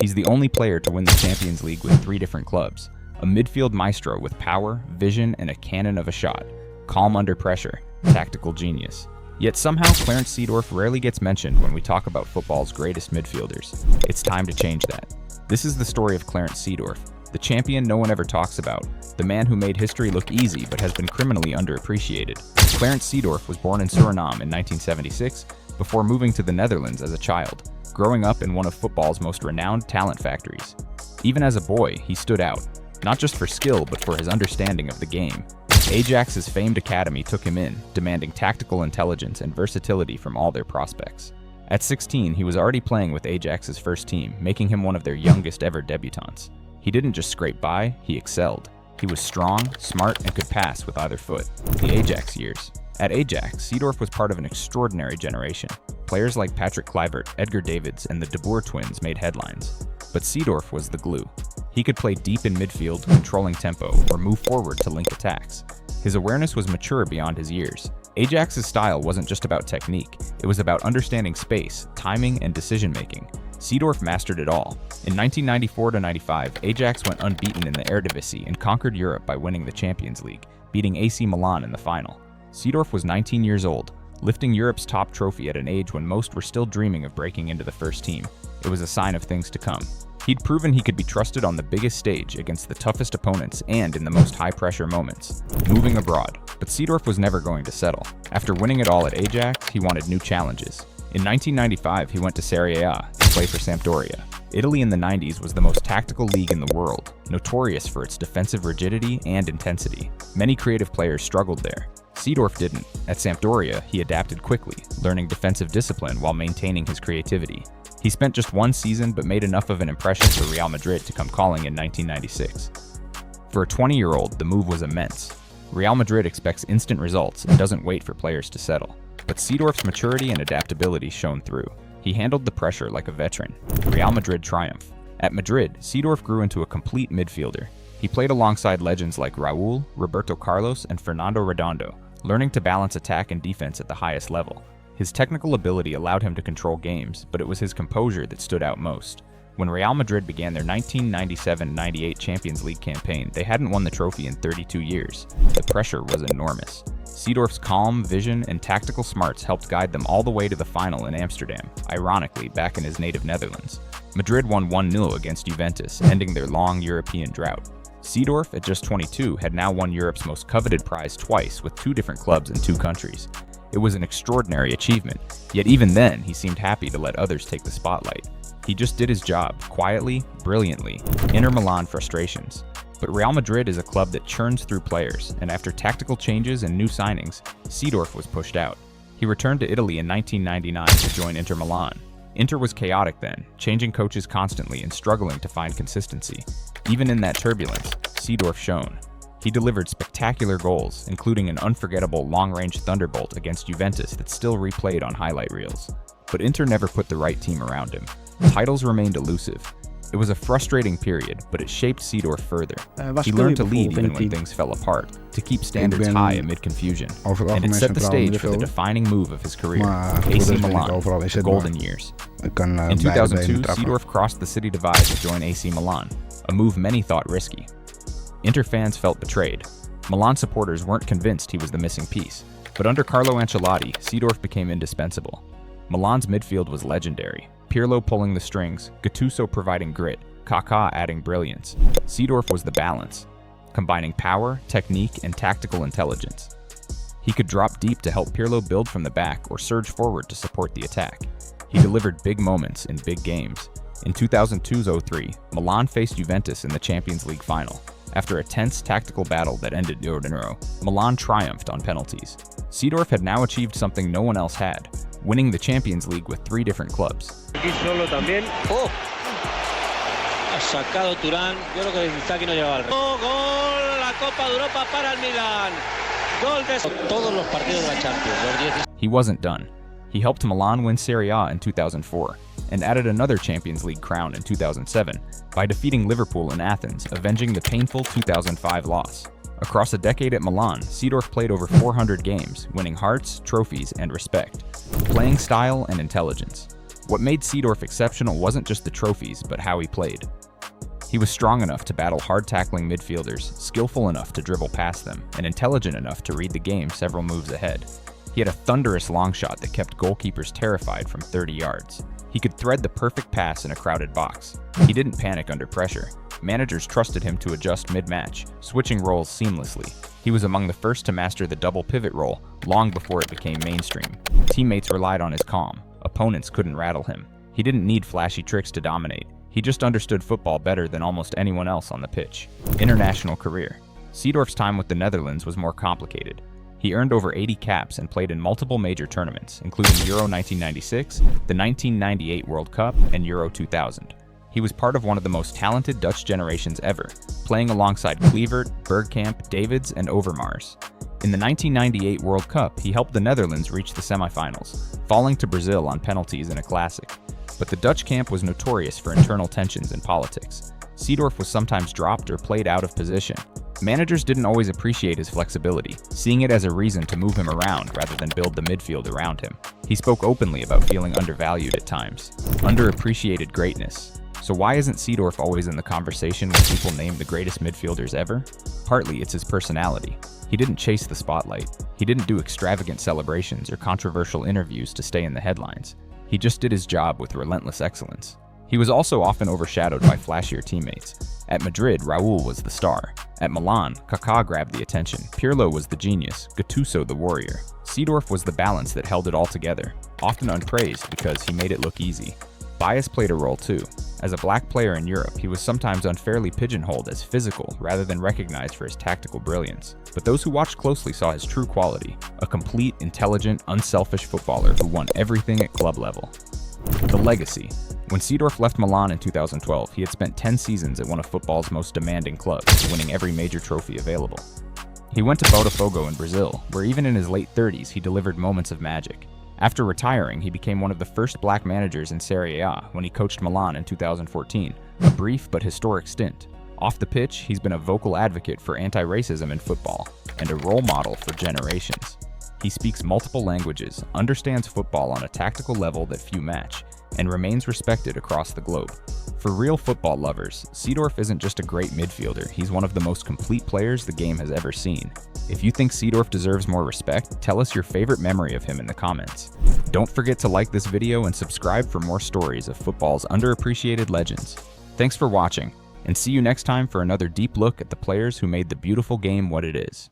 He's the only player to win the Champions League with 3 different clubs, a midfield maestro with power, vision, and a cannon of a shot, calm under pressure, tactical genius. Yet somehow Clarence Seedorf rarely gets mentioned when we talk about football's greatest midfielders. It's time to change that. This is the story of Clarence Seedorf, the champion no one ever talks about, the man who made history look easy but has been criminally underappreciated. Clarence Seedorf was born in Suriname in 1976 before moving to the Netherlands as a child, growing up in one of football's most renowned talent factories. Even as a boy, he stood out, not just for skill but for his understanding of the game. Ajax's famed academy took him in, demanding tactical intelligence and versatility from all their prospects. At 16, he was already playing with Ajax's first team, making him one of their youngest ever debutants. He didn't just scrape by, he excelled. He was strong, smart, and could pass with either foot. The Ajax years. At Ajax, Seedorf was part of an extraordinary generation. Players like Patrick Kluivert, Edgar Davids, and the De Boer twins made headlines. But Seedorf was the glue. He could play deep in midfield, controlling tempo, or move forward to link attacks. His awareness was mature beyond his years. Ajax's style wasn't just about technique, it was about understanding space, timing, and decision-making. Seedorf mastered it all. In 1994-95, Ajax went unbeaten in the Eredivisie and conquered Europe by winning the Champions League, beating AC Milan in the final. Seedorf was 19 years old, lifting Europe's top trophy at an age when most were still dreaming of breaking into the first team. It was a sign of things to come. He'd proven he could be trusted on the biggest stage against the toughest opponents and in the most high-pressure moments, moving abroad. But Seedorf was never going to settle. After winning it all at Ajax, he wanted new challenges. In 1995, he went to Serie A to play for Sampdoria. Italy in the 90s was the most tactical league in the world, notorious for its defensive rigidity and intensity. Many creative players struggled there. Seedorf didn't. At Sampdoria, he adapted quickly, learning defensive discipline while maintaining his creativity. He spent just 1 season but made enough of an impression for Real Madrid to come calling in 1996. For a 20-year-old, the move was immense. Real Madrid expects instant results and doesn't wait for players to settle. But Seedorf's maturity and adaptability shone through. He handled the pressure like a veteran. Real Madrid triumph. At Madrid, Seedorf grew into a complete midfielder. He played alongside legends like Raúl, Roberto Carlos, and Fernando Redondo, learning to balance attack and defense at the highest level. His technical ability allowed him to control games, but it was his composure that stood out most. When Real Madrid began their 1997-98 Champions League campaign, they hadn't won the trophy in 32 years. The pressure was enormous. Seedorf's calm, vision, and tactical smarts helped guide them all the way to the final in Amsterdam, ironically back in his native Netherlands. Madrid won 1-0 against Juventus, ending their long European drought. Seedorf, at just 22, had now won Europe's most coveted prize twice with 2 different clubs in 2 countries. It was an extraordinary achievement, yet even then he seemed happy to let others take the spotlight. He just did his job, quietly, brilliantly. Inter Milan frustrations. But Real Madrid is a club that churns through players, and after tactical changes and new signings, Seedorf was pushed out. He returned to Italy in 1999 to join Inter Milan. Inter was chaotic then, changing coaches constantly and struggling to find consistency. Even in that turbulence, Seedorf shone. He delivered spectacular goals, including an unforgettable long-range thunderbolt against Juventus that's still replayed on highlight reels. But Inter never put the right team around him. Titles remained elusive. It was a frustrating period, but it shaped Seedorf further. He learned to lead even when things fell apart, to keep standards high amid confusion, and it set the stage for the defining move of his career, AC Milan, the golden years. In 2002, Seedorf crossed the city divide to join AC Milan, a move many thought risky. Inter fans felt betrayed. Milan supporters weren't convinced he was the missing piece, but under Carlo Ancelotti, Seedorf became indispensable. Milan's midfield was legendary. Pirlo pulling the strings, Gattuso providing grit, Kaká adding brilliance. Seedorf was the balance, combining power, technique, and tactical intelligence. He could drop deep to help Pirlo build from the back or surge forward to support the attack. He delivered big moments in big games. In 2002-03, Milan faced Juventus in the Champions League final. After a tense tactical battle that ended 0-0, Milan triumphed on penalties. Seedorf had now achieved something no one else had, winning the Champions League with 3 different clubs. Ha sacado Turán, yo creo que Inzaghi no llegaba al gol, la Copa de Europa para el Milan. Gol de todos los partidos de la Champions. He wasn't done. He helped Milan win Serie A in 2004 and added another Champions League crown in 2007 by defeating Liverpool in Athens, avenging the painful 2005 loss. Across a decade at Milan, Seedorf played over 400 games, winning hearts, trophies, and respect. Playing style and intelligence. What made Seedorf exceptional wasn't just the trophies, but how he played. He was strong enough to battle hard-tackling midfielders, skillful enough to dribble past them, and intelligent enough to read the game several moves ahead. He had a thunderous long shot that kept goalkeepers terrified from 30 yards. He could thread the perfect pass in a crowded box. He didn't panic under pressure. Managers trusted him to adjust mid-match, switching roles seamlessly. He was among the first to master the double pivot role, long before it became mainstream. Teammates relied on his calm. Opponents couldn't rattle him. He didn't need flashy tricks to dominate. He just understood football better than almost anyone else on the pitch. International career. Seedorf's time with the Netherlands was more complicated. He earned over 80 caps and played in multiple major tournaments, including Euro 1996, the 1998 World Cup, and Euro 2000. He was part of one of the most talented Dutch generations ever, playing alongside Kluivert, Bergkamp, Davids, and Overmars. In the 1998 World Cup, he helped the Netherlands reach the semifinals, falling to Brazil on penalties in a classic. But the Dutch camp was notorious for internal tensions and politics. Seedorf was sometimes dropped or played out of position. Managers didn't always appreciate his flexibility, seeing it as a reason to move him around rather than build the midfield around him. He spoke openly about feeling undervalued at times. Underappreciated greatness. So why isn't Seedorf always in the conversation when people name the greatest midfielders ever? Partly it's his personality. He didn't chase the spotlight. He didn't do extravagant celebrations or controversial interviews to stay in the headlines. He just did his job with relentless excellence. He was also often overshadowed by flashier teammates. At Madrid, Raul was the star. At Milan, Kaká grabbed the attention. Pirlo was the genius, Gattuso the warrior. Seedorf was the balance that held it all together, often unpraised because he made it look easy. Bias played a role too. As a black player in Europe, he was sometimes unfairly pigeonholed as physical rather than recognized for his tactical brilliance. But those who watched closely saw his true quality, a complete, intelligent, unselfish footballer who won everything at club level. The legacy. When Seedorf left Milan in 2012, he had spent 10 seasons at one of football's most demanding clubs, winning every major trophy available. He went to Botafogo in Brazil, where even in his late 30s he delivered moments of magic. After retiring, he became one of the first black managers in Serie A when he coached Milan in 2014, a brief but historic stint. Off the pitch, he's been a vocal advocate for anti-racism in football, and a role model for generations. He speaks multiple languages, understands football on a tactical level that few match, and remains respected across the globe. For real football lovers, Seedorf isn't just a great midfielder, he's one of the most complete players the game has ever seen. If you think Seedorf deserves more respect, tell us your favorite memory of him in the comments. Don't forget to like this video and subscribe for more stories of football's underappreciated legends. Thanks for watching, and see you next time for another deep look at the players who made the beautiful game what it is.